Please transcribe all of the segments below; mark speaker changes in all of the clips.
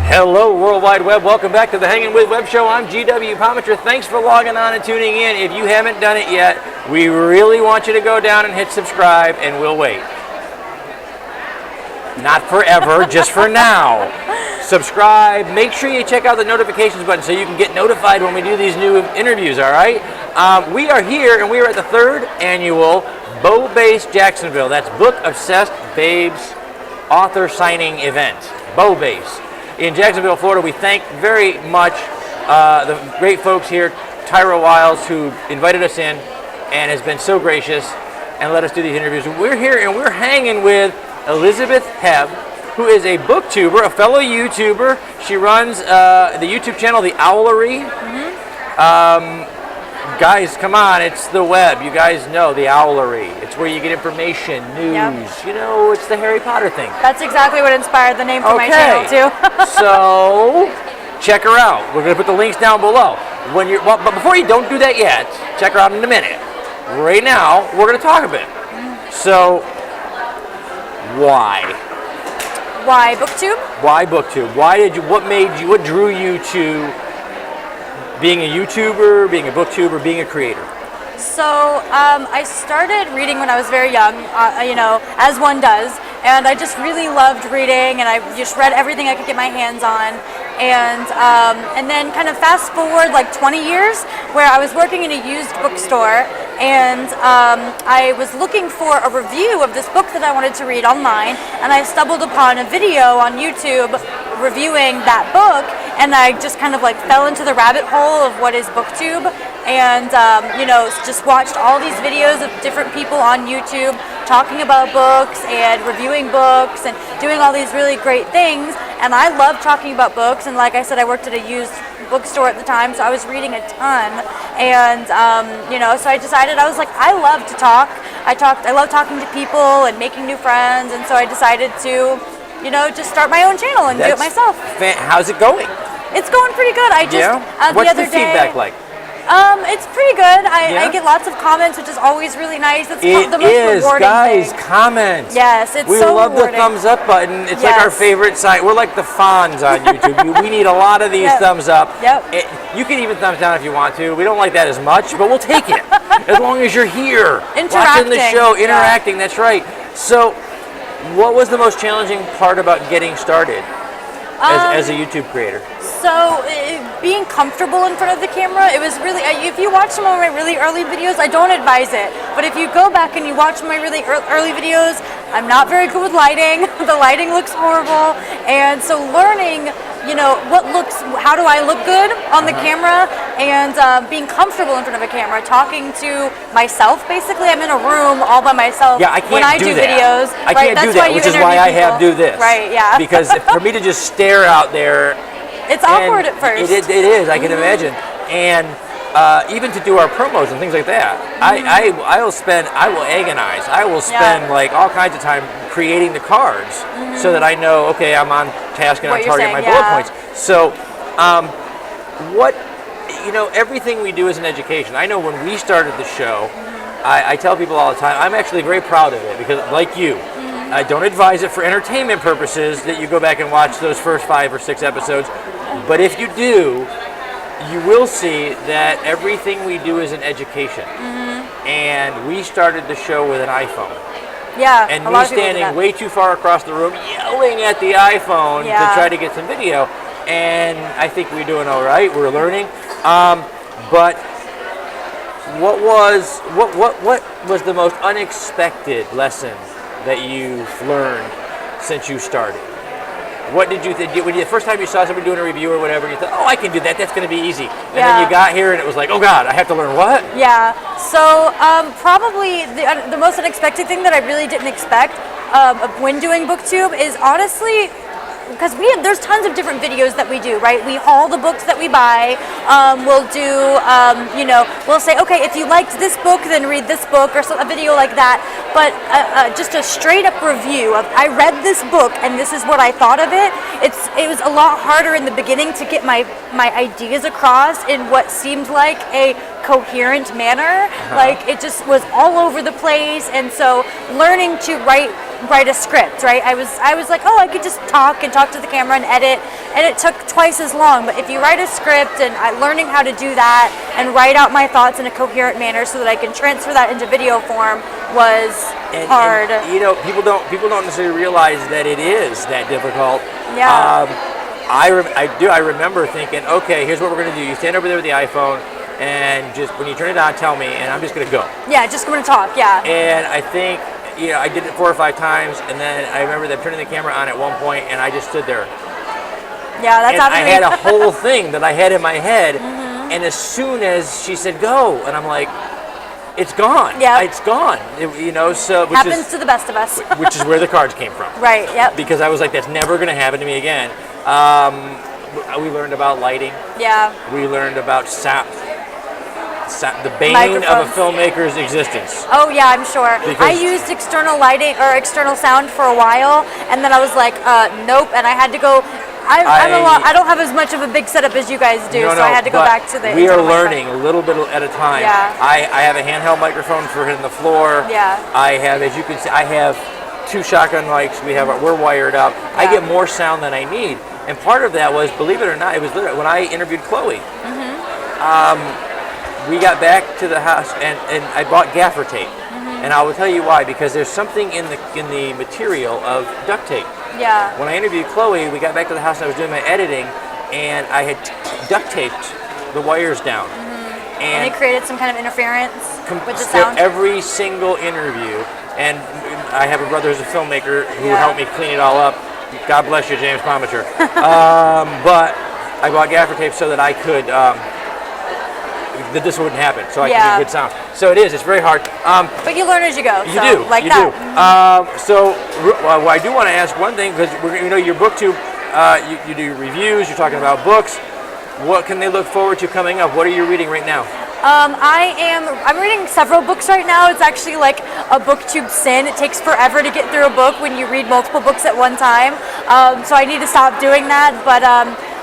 Speaker 1: Hello, World Wide Web. Welcome back to the Hangin With Web Show. I'm GW Pomichter. Thanks for logging on and tuning in. If you haven't done it yet, we really want you to go down and hit subscribe, and we'll wait. Not forever, just for now. Subscribe. Make sure you check out the notifications button so you can get notified when we do these new interviews, all right? We are here, and we are at the 3rd annual BOBASEJAX Jacksonville. That's Book Obsessed Babes author signing event. BOBASE. In Jacksonville, Florida. We thank very much the great folks here, Tyra Wiles, who invited us in and has been so gracious and let us do these interviews. We're here and we're hanging with Elizabeth Hebb, who is a booktuber, a fellow YouTuber. She runs the YouTube channel, the Owlery. Guys, come on, it's the web. You guys know the Owlery. It's where you get information, news. Yep. You know, it's the Harry Potter thing.
Speaker 2: That's exactly what inspired the name for my channel, too.
Speaker 1: So, check her out. We're going to put the links down below. But before you don't do that yet, check her out in a minute. Right now, we're going to talk a bit. So, why?
Speaker 2: Why Booktube?
Speaker 1: Why Booktube? What drew you to being a YouTuber, being a booktuber, being a creator?
Speaker 2: So I started reading when I was very young, you know, as one does, and I just really loved reading, and I just read everything I could get my hands on. And then kind of fast forward like 20 years, where I was working in a used bookstore, and I was looking for a review of this book that I wanted to read online, and I stumbled upon a video on YouTube reviewing that book, and I just kind of like fell into the rabbit hole of what is Booktube, and you know, just watched all these videos of different people on YouTube talking about books and reviewing books and doing all these really great things. And I love talking about books, and like I said, I worked at a used bookstore at the time, so I was reading a ton. And you know, so I decided, I was like, I love to talk. I love talking to people and making new friends, and so I decided to, you know, just start my own channel and do it myself.
Speaker 1: How's it going?
Speaker 2: It's going pretty good. I just
Speaker 1: What's
Speaker 2: the other
Speaker 1: the feedback like?
Speaker 2: It's pretty good. I get lots of comments, which is always really nice. It's the most rewarding
Speaker 1: guys,
Speaker 2: thing.
Speaker 1: Comments.
Speaker 2: Yes, it's
Speaker 1: we
Speaker 2: so
Speaker 1: love
Speaker 2: rewarding.
Speaker 1: the thumbs up button. It's like our favorite site. We're like the Fonz on YouTube. We need a lot of these thumbs up. You can even thumbs down if you want to. We don't like that as much, but we'll take it. As long as you're here, watching the show, interacting. That's right. So, what was the most challenging part about getting started as a YouTube creator?
Speaker 2: So, being comfortable in front of the camera, it was really, if you watch some of my really early videos, I don't advise it. But if you go back and you watch my really early videos, I'm not very good with lighting. The lighting looks horrible. And so learning, you know, how do I look good on the camera, and being comfortable in front of a camera, talking to myself, basically. I'm in a room all by myself when I do videos.
Speaker 1: I can't do that, which is why I have do this.
Speaker 2: Right, yeah.
Speaker 1: Because for me to just stare out there,
Speaker 2: it's awkward at first.
Speaker 1: It is, I can imagine. And even to do our promos and things like that, I will agonize. I will spend like all kinds of time creating the cards so that I know, okay, I'm on task and I'm targeting my bullet points. So, everything we do is an education. I know when we started the show, I tell people all the time, I'm actually very proud of it because, like you, I don't advise it for entertainment purposes that you go back and watch those first 5 or 6 episodes. But if you do, you will see that everything we do is an education. And we started the show with an iPhone.
Speaker 2: Yeah,
Speaker 1: and me standing way too far across the room yelling at the iPhone to try to get some video. And I think we're doing all right. We're learning. But what was the most unexpected lesson that you've learned since you started? What did you think? When the first time you saw somebody doing a review or whatever, you thought, oh, I can do that. That's going to be easy. And then you got here and it was like, oh, God, I have to learn what?
Speaker 2: Yeah. So probably the most unexpected thing that I really didn't expect when doing Booktube is honestly because there's tons of different videos that we do, right? We haul the books that we buy. We'll do, we'll say, okay, if you liked this book, then read this book, or a video like that. But just a straight up review of, I read this book and this is what I thought of it. It was a lot harder in the beginning to get my ideas across in what seemed like a coherent manner. Like it just was all over the place, and so learning to write a script, right? I was like, oh, I could just talk to the camera and edit, and it took twice as long. But if you write a script, and learning how to do that and write out my thoughts in a coherent manner so that I can transfer that into video form was hard.
Speaker 1: And, people don't necessarily realize that it is that difficult.
Speaker 2: Yeah.
Speaker 1: I remember thinking, okay, here's what we're gonna do. You stand over there with the iPhone, and just when you turn it on, tell me, and I'm just gonna go.
Speaker 2: Yeah, just gonna talk. Yeah.
Speaker 1: And I think, I did it 4 or 5 times, and then I remember them turning the camera on at one point, and I just stood there.
Speaker 2: Yeah, that's happened.
Speaker 1: I had a whole thing that I had in my head, and as soon as she said go, and I'm like, it's gone. Yeah, it's gone. So which
Speaker 2: happens to the best of us.
Speaker 1: Which is where the cards came from.
Speaker 2: Right. Yep.
Speaker 1: Because I was like, that's never going to happen to me again. We learned about lighting.
Speaker 2: Yeah.
Speaker 1: We learned about sound. The bane of a filmmaker's existence.
Speaker 2: Oh yeah, I'm sure. I used external lighting or external sound for a while, and then I was like, nope, and I had to go. I don't have as much of a big setup as you guys do, so I had to go back to the.
Speaker 1: We are learning a little bit at a time.
Speaker 2: Yeah.
Speaker 1: I have a handheld microphone for hitting the floor.
Speaker 2: Yeah.
Speaker 1: I have, as you can see, I have 2 shotgun mics. We're wired up. Yeah. I get more sound than I need, and part of that was, believe it or not, it was literally when I interviewed Chloe. We got back to the house, and I bought gaffer tape, and I will tell you why. Because there's something in the material of duct tape.
Speaker 2: Yeah.
Speaker 1: When I interviewed Chloe, we got back to the house and I was doing my editing, and I had duct taped the wires down.
Speaker 2: And it created some kind of interference with the sound?
Speaker 1: Every single interview, and I have a brother who's a filmmaker who helped me clean it all up. God bless you, James Pomichter. But I bought gaffer tape so that I could, that this wouldn't happen, so I could get good sound. So it's very hard.
Speaker 2: But you learn as you go.
Speaker 1: You do. So I do want to ask one thing, because your BookTube, you do reviews, you're talking about books. What can they look forward to coming up? What are you reading right now?
Speaker 2: I'm reading several books right now. It's actually like a BookTube sin. It takes forever to get through a book when you read multiple books at one time. So I need to stop doing that. But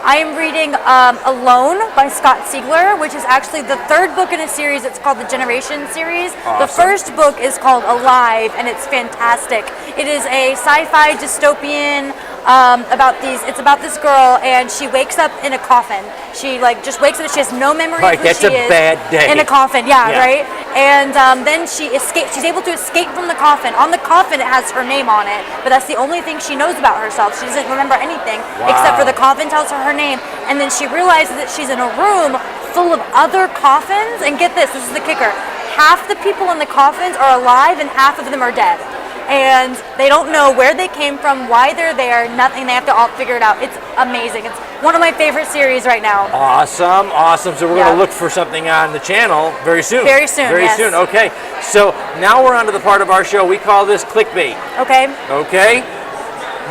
Speaker 2: I am reading Alone by Scott Siegler, which is actually the 3rd book in a series. It's called the Generation series. Awesome. The first book is called Alive, and it's fantastic. It is a sci-fi dystopian it's about this girl, and she wakes up in a coffin. She just wakes up, she has no memory of who she is.
Speaker 1: That's a bad day.
Speaker 2: In a coffin, right? And then she escapes. She's able to escape from the coffin. On the coffin, it has her name on it, but that's the only thing she knows about herself. She doesn't remember anything except for the coffin tells her name. And then she realizes that she's in a room full of other coffins. And get this is the kicker. Half the people in the coffins are alive and half of them are dead. And they don't know where they came from, why they're there, nothing. They have to all figure it out. It's amazing. It's one of my favorite series right now.
Speaker 1: Awesome. So we're going to look for something on the channel very soon.
Speaker 2: Very soon.
Speaker 1: Okay. So now we're on to the part of our show. We call this clickbait.
Speaker 2: Okay.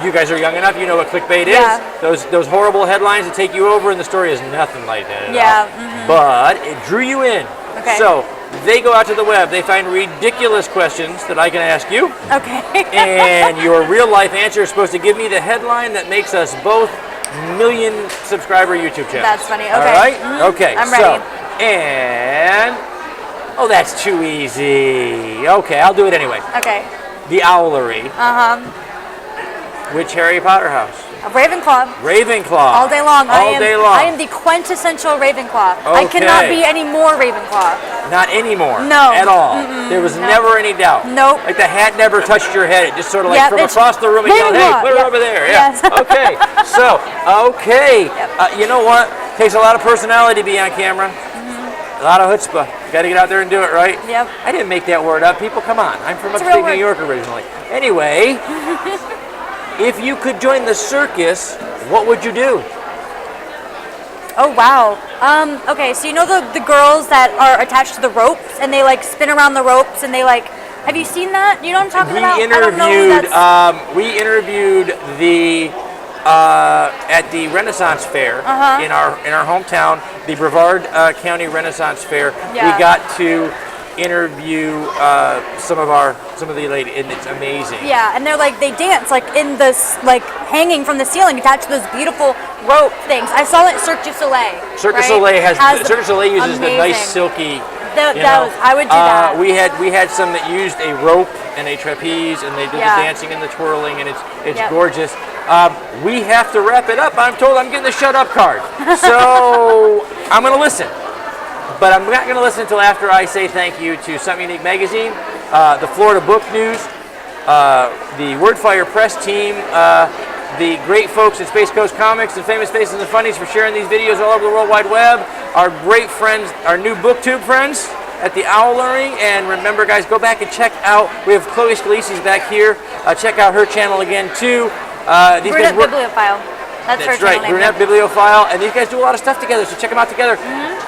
Speaker 1: You guys are young enough. You know what clickbait is. Those horrible headlines that take you over, and the story is nothing like that at all. But it drew you in.
Speaker 2: Okay.
Speaker 1: So they go out to the web, they find ridiculous questions that I can ask you.
Speaker 2: Okay.
Speaker 1: And your real life answer is supposed to give me the headline that makes us both million subscriber YouTube channels.
Speaker 2: That's funny. Okay.
Speaker 1: All right? Okay.
Speaker 2: I'm ready.
Speaker 1: That's too easy. Okay, I'll do it anyway.
Speaker 2: Okay.
Speaker 1: The Owlery. Which Harry Potter house?
Speaker 2: Ravenclaw. All day long. I am the quintessential Ravenclaw. Okay. I cannot be any more Ravenclaw.
Speaker 1: Not anymore.
Speaker 2: No.
Speaker 1: At all. There was never any doubt.
Speaker 2: Nope.
Speaker 1: Like the hat never touched your head. It just sort of from across the room and yelled, hey, put her over there.
Speaker 2: Yes.
Speaker 1: Okay. You know what? Takes a lot of personality to be on camera. A lot of chutzpah. Got to get out there and do it, right?
Speaker 2: Yep.
Speaker 1: I didn't make that word up. People, come on. I'm from upstate New York originally. Anyway. If you could join the circus, what would you do?
Speaker 2: Oh, wow. Okay, so you know the girls that are attached to the ropes, and they spin around the ropes, and they have you seen that? You know what I'm talking about?
Speaker 1: We interviewed the at the Renaissance Fair in our hometown, the Brevard County Renaissance Fair.
Speaker 2: Yeah.
Speaker 1: We got to interview some of the ladies, and it's amazing.
Speaker 2: Yeah, and they're like, they dance like in this, like hanging from the ceiling attached to those beautiful rope things. I saw it at Cirque du Soleil.
Speaker 1: Cirque du
Speaker 2: right?
Speaker 1: Soleil Cirque du Soleil uses the
Speaker 2: amazing.
Speaker 1: nice silky.
Speaker 2: I would do that.
Speaker 1: We had some that used a rope and a trapeze, and they did the dancing and the twirling, and it's gorgeous. We have to wrap it up. I'm told I'm getting the shut up card, so I'm gonna listen. But I'm not going to listen until after I say thank you to Something Unique Magazine, the Florida Book News, the Wordfire Press team, the great folks at Space Coast Comics and Famous Faces and Funnies for sharing these videos all over the World Wide Web, our great friends, our new Booktube friends at the Owlery, and remember guys, go back and check out, we have Chloe Scalisi's back here, check out her channel again too. These guys
Speaker 2: Bibliophile. That's
Speaker 1: right, Brunette Bibliophile, and these guys do a lot of stuff together, so check them out together.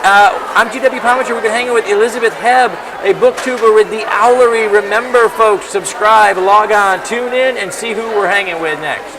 Speaker 1: I'm GW Pomichter. We've been hanging with Elizabeth Hebb, a booktuber with the Owlery. Remember, folks, subscribe, log on, tune in, and see who we're hanging with next.